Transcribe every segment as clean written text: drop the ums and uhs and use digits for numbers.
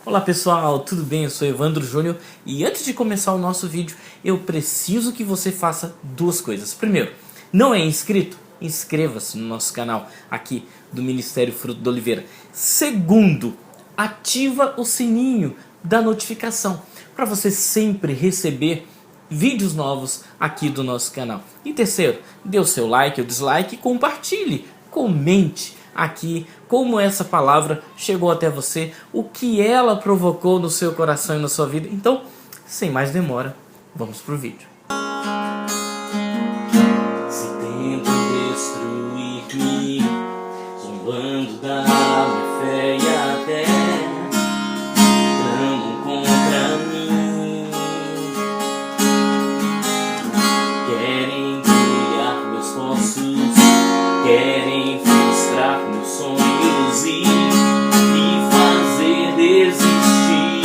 Olá pessoal, tudo bem? Eu sou Evandro Júnior e antes de começar o nosso vídeo, eu preciso que você faça duas coisas. Primeiro, não é inscrito? Inscreva-se no nosso canal aqui do Ministério Fruto da Oliveira. Segundo, ativa o sininho da notificação para você sempre receber vídeos novos aqui do nosso canal. E terceiro, dê o seu like ou dislike e compartilhe, comente aqui como essa palavra chegou até você, o que ela provocou no seu coração e na sua vida. Então, sem mais demora, vamos pro vídeo. Se tentam destruir-me, zombando da minha fé e até tramam contra mim, querem brilhar meus postos, querem frustrar meus sonhos e me fazer desistir.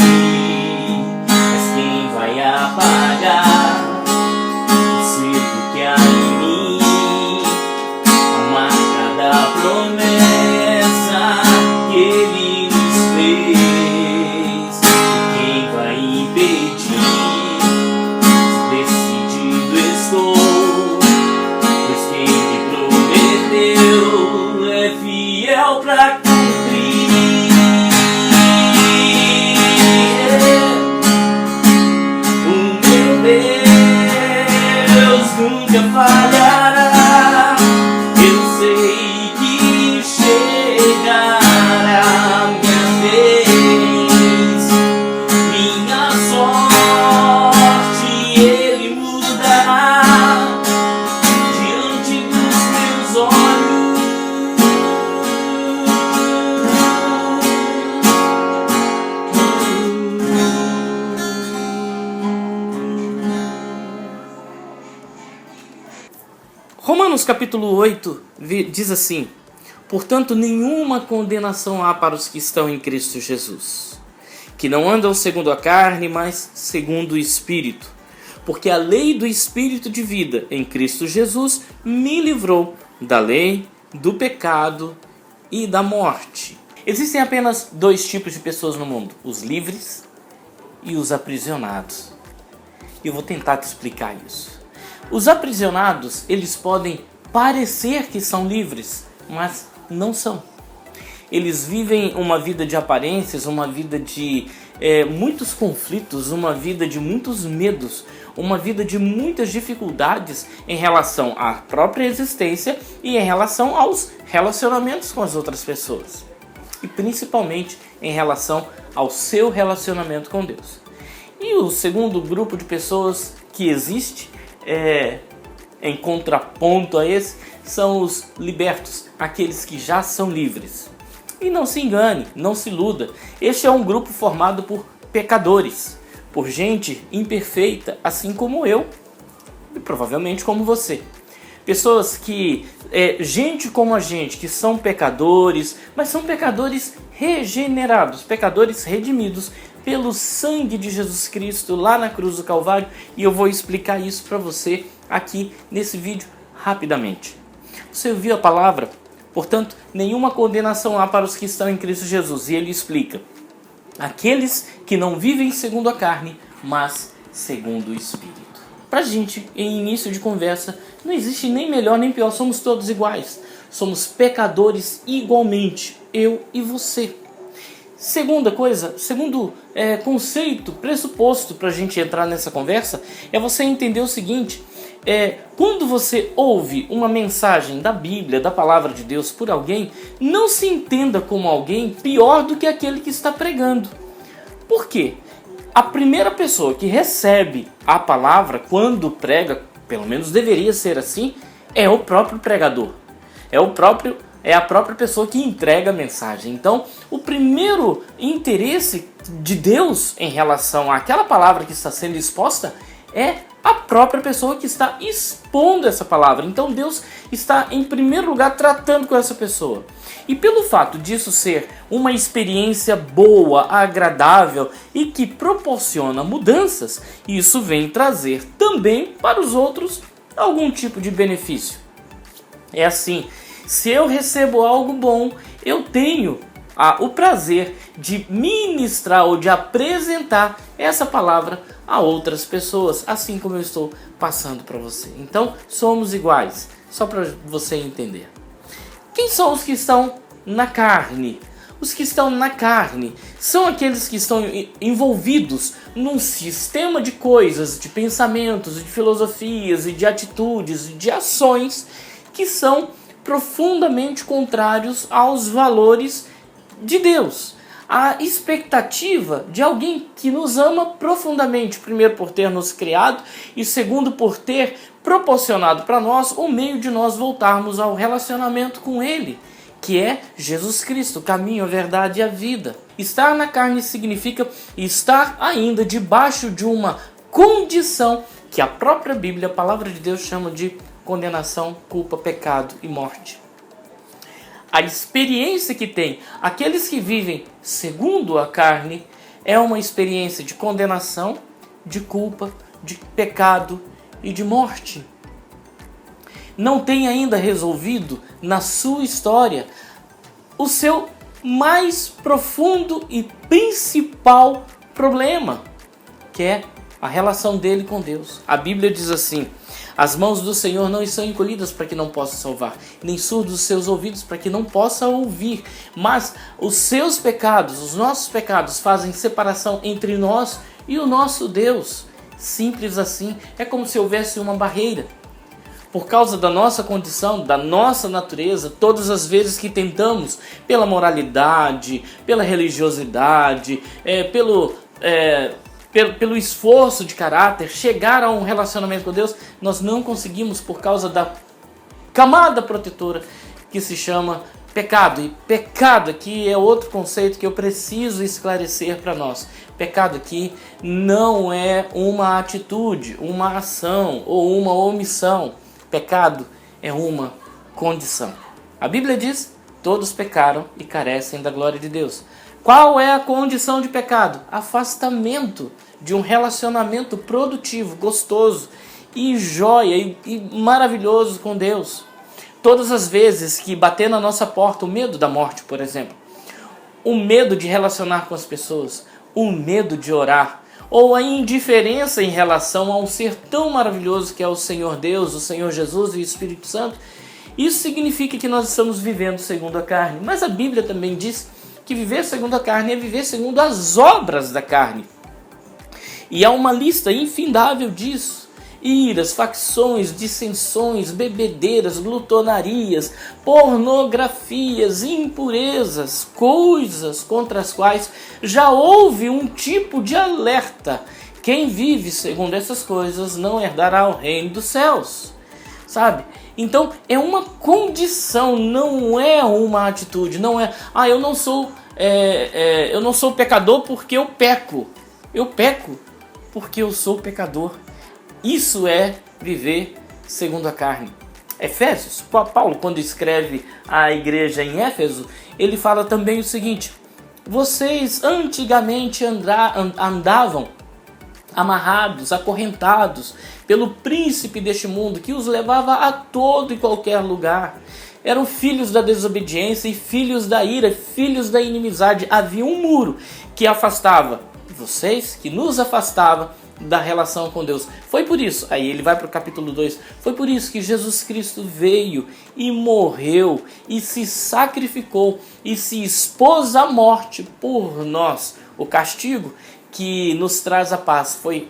Mas quem vai apagar o cedo que há em mim, a marca da promessa que ele nos fez? E quem vai impedir? Decidido estou, pois quem me prometeu é fiel pra cumprir. O meu Deus nunca falhará. Eu sei que chegará minha vez, minha sorte ele mudará diante dos meus olhos. Romanos capítulo 8 diz assim: portanto, nenhuma condenação há para os que estão em Cristo Jesus, que não andam segundo a carne, mas segundo o Espírito. Porque a lei do Espírito de vida em Cristo Jesus me livrou da lei, do pecado e da morte. Existem apenas dois tipos de pessoas no mundo: os livres e os aprisionados. E eu vou tentar te explicar isso. Os aprisionados, eles podem parecer que são livres, mas não são. Eles vivem uma vida de aparências, uma vida de muitos conflitos, uma vida de muitos medos, uma vida de muitas dificuldades em relação à própria existência e em relação aos relacionamentos com as outras pessoas. E principalmente em relação ao seu relacionamento com Deus. E o segundo grupo de pessoas que existe, em contraponto a esse, são os libertos, aqueles que já são livres. E não se engane, não se iluda, este é um grupo formado por pecadores, por gente imperfeita, assim como eu e provavelmente como você. Pessoas que, gente como a gente, que são pecadores, mas são pecadores regenerados, pecadores redimidos pelo sangue de Jesus Cristo lá na cruz do Calvário, e eu vou explicar isso para você aqui nesse vídeo rapidamente. Você ouviu a palavra? Portanto, nenhuma condenação há para os que estão em Cristo Jesus, e ele explica: aqueles que não vivem segundo a carne, mas segundo o Espírito. Pra gente, em início de conversa, não existe nem melhor nem pior, somos todos iguais. Somos pecadores igualmente, eu e você. Segunda coisa, segundo conceito, pressuposto para a gente entrar nessa conversa, é você entender o seguinte: quando você ouve uma mensagem da Bíblia, da Palavra de Deus por alguém, não se entenda como alguém pior do que aquele que está pregando. Por quê? A primeira pessoa que recebe a palavra quando prega, pelo menos deveria ser assim, é o próprio pregador. É a própria pessoa que entrega a mensagem. Então, o primeiro interesse de Deus em relação àquela palavra que está sendo exposta é a própria pessoa que está expondo essa palavra. Então, Deus está, em primeiro lugar, tratando com essa pessoa. E pelo fato disso ser uma experiência boa, agradável e que proporciona mudanças, isso vem trazer também para os outros algum tipo de benefício. É assim, se eu recebo algo bom, eu tenho o prazer de ministrar ou de apresentar essa palavra a outras pessoas, assim como eu estou passando para você. Então, somos iguais, só para você entender. Quem são os que estão na carne? Os que estão na carne são aqueles que estão envolvidos num sistema de coisas, de pensamentos, de filosofias e de atitudes e de ações que são profundamente contrários aos valores de Deus. A expectativa de alguém que nos ama profundamente, primeiro por ter nos criado e segundo por ter proporcionado para nós o meio de nós voltarmos ao relacionamento com Ele, que é Jesus Cristo, o caminho, a verdade e a vida. Estar na carne significa estar ainda debaixo de uma condição que a própria Bíblia, a palavra de Deus, chama de condenação, culpa, pecado e morte. A experiência que tem aqueles que vivem segundo a carne é uma experiência de condenação, de culpa, de pecado e de morte. Não tem ainda resolvido na sua história o seu mais profundo e principal problema, que é a relação dele com Deus. A Bíblia diz assim: as mãos do Senhor não estão encolhidas para que não possa salvar, nem surdos os seus ouvidos para que não possa ouvir. Mas os seus pecados, os nossos pecados, fazem separação entre nós e o nosso Deus. Simples assim, é como se houvesse uma barreira. Por causa da nossa condição, da nossa natureza, todas as vezes que tentamos, pela moralidade, pela religiosidade, pelo esforço de caráter, chegar a um relacionamento com Deus, nós não conseguimos por causa da camada protetora que se chama pecado. E pecado aqui é outro conceito que eu preciso esclarecer para nós. Pecado aqui não é uma atitude, uma ação ou uma omissão. Pecado é uma condição. A Bíblia diz: todos pecaram e carecem da glória de Deus. Qual é a condição de pecado? Afastamento de um relacionamento produtivo, gostoso e jóia e maravilhoso com Deus. Todas as vezes que bater na nossa porta o medo da morte, por exemplo, o medo de relacionar com as pessoas, o medo de orar, ou a indiferença em relação a um ser tão maravilhoso que é o Senhor Deus, o Senhor Jesus e o Espírito Santo, isso significa que nós estamos vivendo segundo a carne. Mas a Bíblia também diz que viver segundo a carne é viver segundo as obras da carne. E há uma lista infindável disso: iras, facções, dissensões, bebedeiras, glutonarias, pornografias, impurezas, coisas contra as quais já houve um tipo de alerta. Quem vive segundo essas coisas não herdará o reino dos céus. Sabe? Então é uma condição, não é uma atitude, não é: eu não sou pecador porque eu peco. Eu peco porque eu sou pecador. Isso é viver segundo a carne. Efésios, Paulo, quando escreve à igreja em Éfeso, ele fala também o seguinte: vocês antigamente andavam amarrados, acorrentados pelo príncipe deste mundo, que os levava a todo e qualquer lugar. Eram filhos da desobediência e filhos da ira, filhos da inimizade. Havia um muro que afastava vocês, que nos afastava da relação com Deus. Foi por isso, aí ele vai para o capítulo 2, foi por isso que Jesus Cristo veio e morreu e se sacrificou e se expôs à morte por nós. O castigo que nos traz a paz foi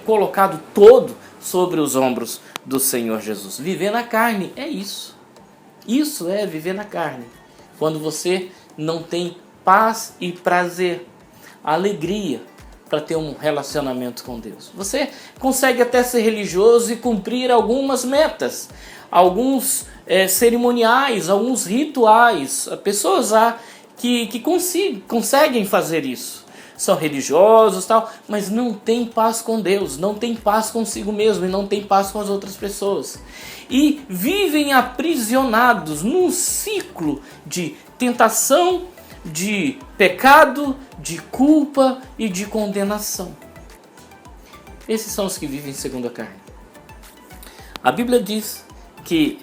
colocado todo sobre os ombros do Senhor Jesus. Viver na carne é isso. Isso é viver na carne. Quando você não tem paz e prazer, alegria para ter um relacionamento com Deus. Você consegue até ser religioso e cumprir algumas metas, alguns cerimoniais, alguns rituais. Pessoas que conseguem fazer isso. São religiosos, tal, mas não tem paz com Deus, não tem paz consigo mesmo e não tem paz com as outras pessoas. E vivem aprisionados num ciclo de tentação, de pecado, de culpa e de condenação. Esses são os que vivem segundo a carne. A Bíblia diz que,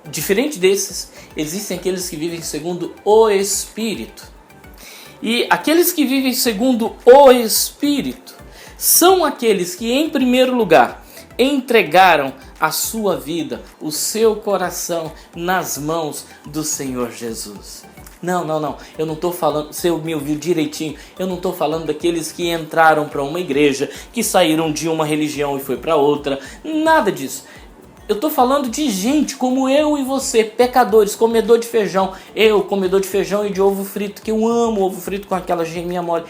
diferente desses, existem aqueles que vivem segundo o Espírito. E aqueles que vivem segundo o Espírito são aqueles que, em primeiro lugar, entregaram a sua vida, o seu coração nas mãos do Senhor Jesus. Não, eu não estou falando, você me ouviu direitinho, eu não estou falando daqueles que entraram para uma igreja, que saíram de uma religião e foi para outra, nada disso. Eu estou falando de gente como eu e você, pecadores, comedor de feijão, eu, comedor de feijão e de ovo frito, que eu amo ovo frito com aquela geminha mole.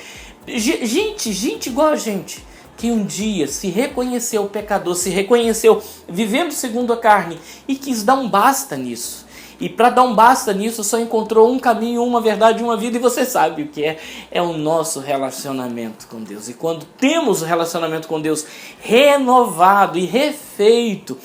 Gente igual a gente, que um dia se reconheceu pecador, se reconheceu vivendo segundo a carne e quis dar um basta nisso. E para dar um basta nisso só encontrou um caminho, uma verdade, uma vida, e você sabe o que é o nosso relacionamento com Deus. E quando temos o relacionamento com Deus renovado e refeito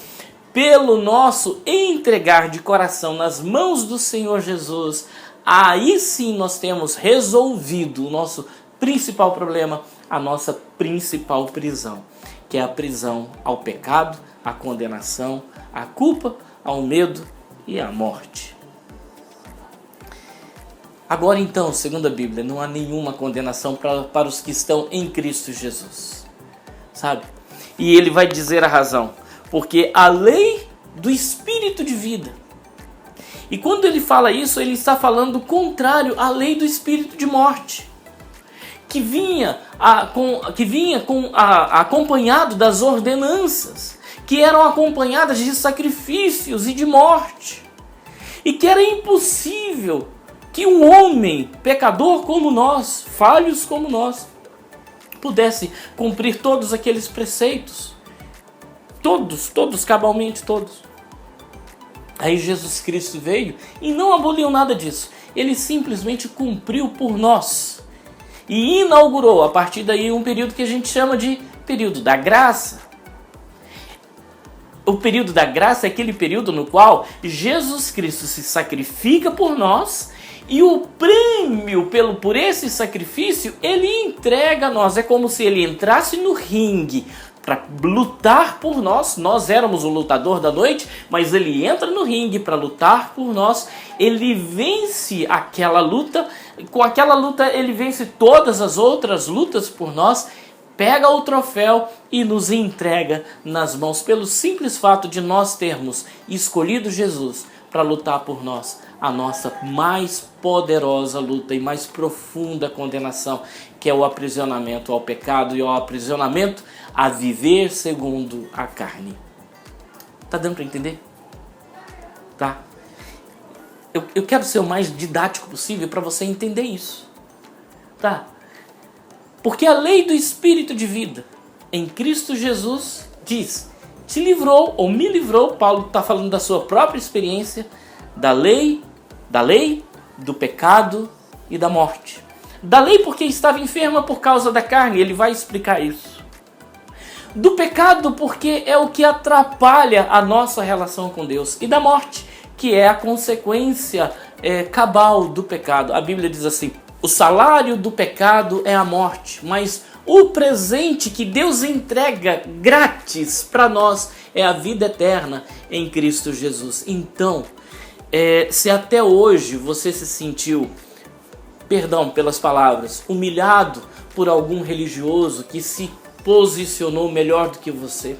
pelo nosso entregar de coração nas mãos do Senhor Jesus, aí sim nós temos resolvido o nosso principal problema, a nossa principal prisão, que é a prisão ao pecado, à condenação, à culpa, ao medo e à morte. Agora então, segundo a Bíblia, não há nenhuma condenação para os que estão em Cristo Jesus, sabe? E ele vai dizer a razão, porque a lei do Espírito de vida. E quando ele fala isso, ele está falando contrário à lei do Espírito de morte, que vinha acompanhado das ordenanças, que eram acompanhadas de sacrifícios e de morte, e que era impossível que um homem pecador como nós, falhos como nós, pudesse cumprir todos aqueles preceitos, todos, cabalmente todos. Aí Jesus Cristo veio e não aboliu nada disso, ele simplesmente cumpriu por nós e inaugurou a partir daí um período que a gente chama de período da graça. O período da graça é aquele período no qual Jesus Cristo se sacrifica por nós e o prêmio por esse sacrifício ele entrega a nós. É como se ele entrasse no ringue para lutar por nós. Nós éramos o lutador da noite, mas ele entra no ringue para lutar por nós. Ele vence aquela luta. Com aquela luta ele vence todas as outras lutas por nós. Pega o troféu e nos entrega nas mãos pelo simples fato de nós termos escolhido Jesus para lutar por nós. A nossa mais poderosa luta e mais profunda condenação, que é o aprisionamento ao pecado e ao aprisionamento a viver segundo a carne. Tá dando para entender? Tá? Eu quero ser o mais didático possível para você entender isso. Tá? Porque a lei do Espírito de vida em Cristo Jesus diz, te livrou ou me livrou, Paulo está falando da sua própria experiência, da lei, do pecado e da morte. Da lei porque estava enferma por causa da carne, ele vai explicar isso. Do pecado porque é o que atrapalha a nossa relação com Deus. E da morte, que é a consequência cabal do pecado. A Bíblia diz assim, o salário do pecado é a morte, mas o presente que Deus entrega grátis para nós é a vida eterna em Cristo Jesus. Então, se até hoje você se sentiu, perdão pelas palavras, humilhado por algum religioso que se posicionou melhor do que você,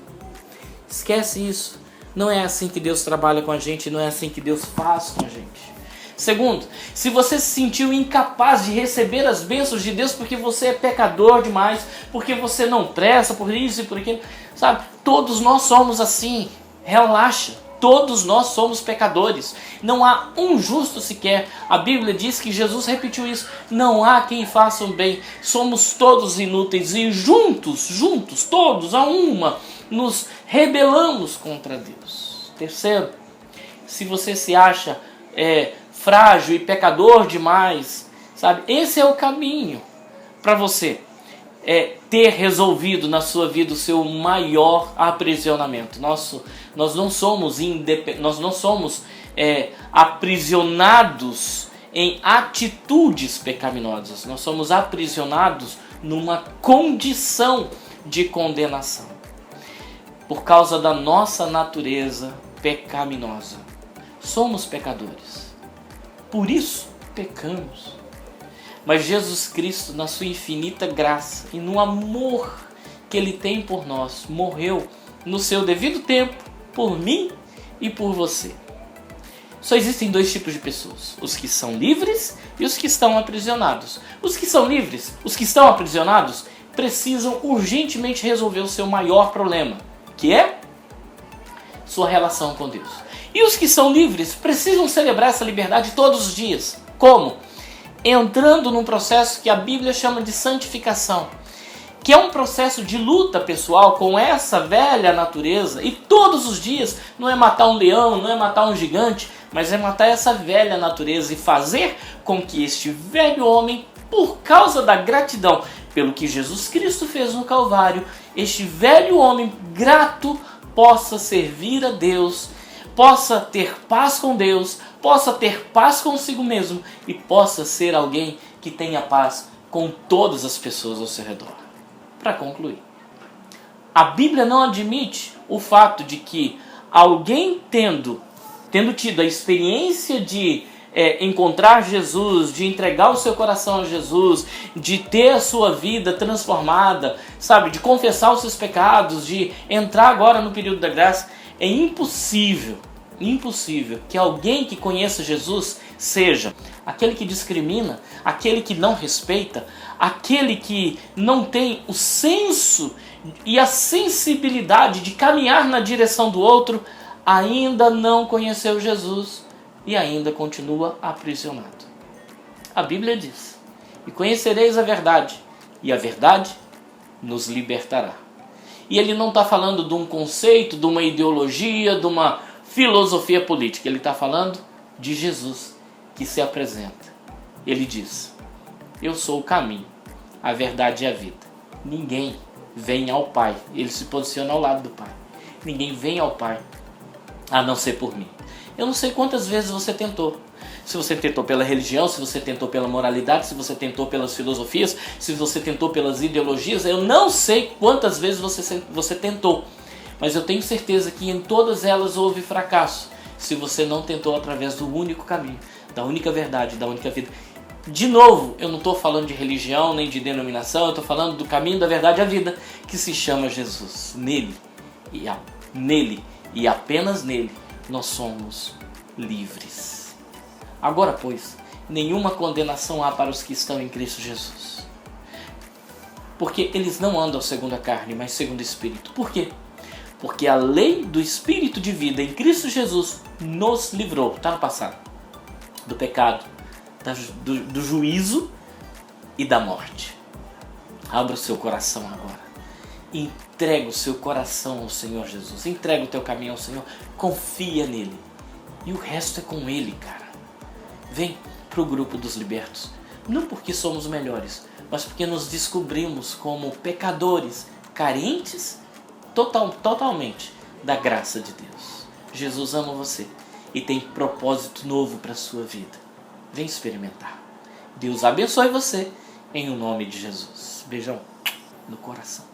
esquece isso. Não é assim que Deus trabalha com a gente, não é assim que Deus faz com a gente. Segundo, se você se sentiu incapaz de receber as bênçãos de Deus porque você é pecador demais, porque você não presta, por isso e por aquilo, sabe? Todos nós somos assim, relaxa, todos nós somos pecadores, não há um justo sequer. A Bíblia diz que Jesus repetiu isso, não há quem faça o bem, somos todos inúteis e juntos, todos a uma, nos rebelamos contra Deus. Terceiro, se você se acha frágil e pecador demais, sabe? Esse é o caminho para você ter resolvido na sua vida o seu maior aprisionamento. Nós não somos aprisionados em atitudes pecaminosas. Nós somos aprisionados numa condição de condenação por causa da nossa natureza pecaminosa. Somos pecadores. Por isso pecamos. Mas Jesus Cristo, na sua infinita graça e no amor que Ele tem por nós, morreu no seu devido tempo por mim e por você. Só existem dois tipos de pessoas: os que são livres e os que estão aprisionados. Os que são livres, os que estão aprisionados, precisam urgentemente resolver o seu maior problema, que é sua relação com Deus. E os que são livres precisam celebrar essa liberdade todos os dias. Como? Entrando num processo que a Bíblia chama de santificação, que é um processo de luta pessoal com essa velha natureza. E todos os dias não é matar um leão, não é matar um gigante, mas é matar essa velha natureza e fazer com que este velho homem, por causa da gratidão pelo que Jesus Cristo fez no Calvário, este velho homem grato possa servir a Deus, possa ter paz com Deus, possa ter paz consigo mesmo e possa ser alguém que tenha paz com todas as pessoas ao seu redor. Para concluir, a Bíblia não admite o fato de que alguém tendo tido a experiência de encontrar Jesus, de entregar o seu coração a Jesus, de ter a sua vida transformada, sabe, de confessar os seus pecados, de entrar agora no período da graça, é impossível que alguém que conheça Jesus seja aquele que discrimina, aquele que não respeita, aquele que não tem o senso e a sensibilidade de caminhar na direção do outro, ainda não conheceu Jesus e ainda continua aprisionado. A Bíblia diz: e conhecereis a verdade, e a verdade nos libertará. E ele não está falando de um conceito, de uma ideologia, de uma filosofia política. Ele está falando de Jesus que se apresenta. Ele diz: eu sou o caminho, a verdade e a vida. Ninguém vem ao Pai. Ele se posiciona ao lado do Pai. Ninguém vem ao Pai a não ser por mim. Eu não sei quantas vezes você tentou. Se você tentou pela religião, se você tentou pela moralidade, se você tentou pelas filosofias, se você tentou pelas ideologias, eu não sei quantas vezes você tentou. Mas eu tenho certeza que em todas elas houve fracasso, se você não tentou através do único caminho, da única verdade, da única vida. De novo, eu não estou falando de religião nem de denominação, eu estou falando do caminho, da verdade e a vida, que se chama Jesus. Nele e apenas nele nós somos livres. Agora, pois, nenhuma condenação há para os que estão em Cristo Jesus, porque eles não andam segundo a carne, mas segundo o Espírito. Por quê? Porque a lei do Espírito de vida em Cristo Jesus nos livrou, está no passado, do pecado, do juízo e da morte. Abra o seu coração agora. Entrega o seu coração ao Senhor Jesus. Entrega o teu caminho ao Senhor. Confia nele. E o resto é com ele, cara. Vem para o grupo dos libertos. Não porque somos melhores, mas porque nos descobrimos como pecadores, carentes totalmente da graça de Deus. Jesus ama você e tem propósito novo para a sua vida. Vem experimentar. Deus abençoe você em nome de Jesus. Beijão no coração.